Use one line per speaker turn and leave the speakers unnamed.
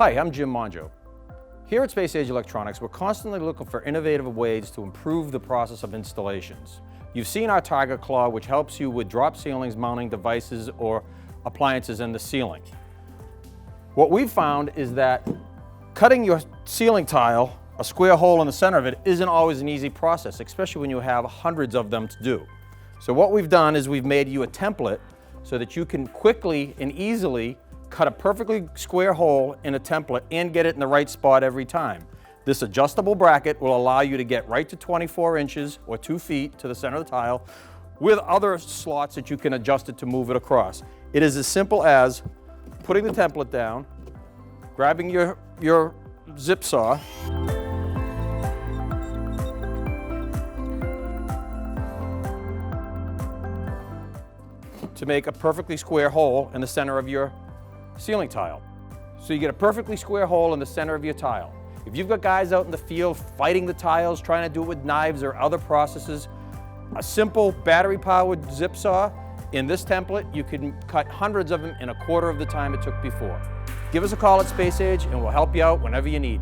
Hi, I'm Jim Monjo. Here at Space Age Electronics, we're constantly looking for innovative ways to improve the process of installations. You've seen our Tiger Claw, which helps you with drop ceilings mounting devices or appliances in the ceiling. What we've found is that cutting your ceiling tile, a square hole in the center of it, isn't always an easy process, especially when you have hundreds of them to do. So what we've done is we've made you a template so that you can quickly and easily cut a perfectly square hole in a template and get it in the right spot every time. This adjustable bracket will allow you to get right to 24 inches or 2 feet to the center of the tile with other slots that you can adjust it to move it across. It is as simple as putting the template down, grabbing your zip saw, to make a perfectly square hole in the center of your ceiling tile. So you get a perfectly square hole in the center of your tile. If you've got guys out in the field fighting the tiles, trying to do it with knives or other processes, a simple battery-powered zip saw in this template, you can cut hundreds of them in a quarter of the time it took before. Give us a call at Space Age and we'll help you out whenever you need.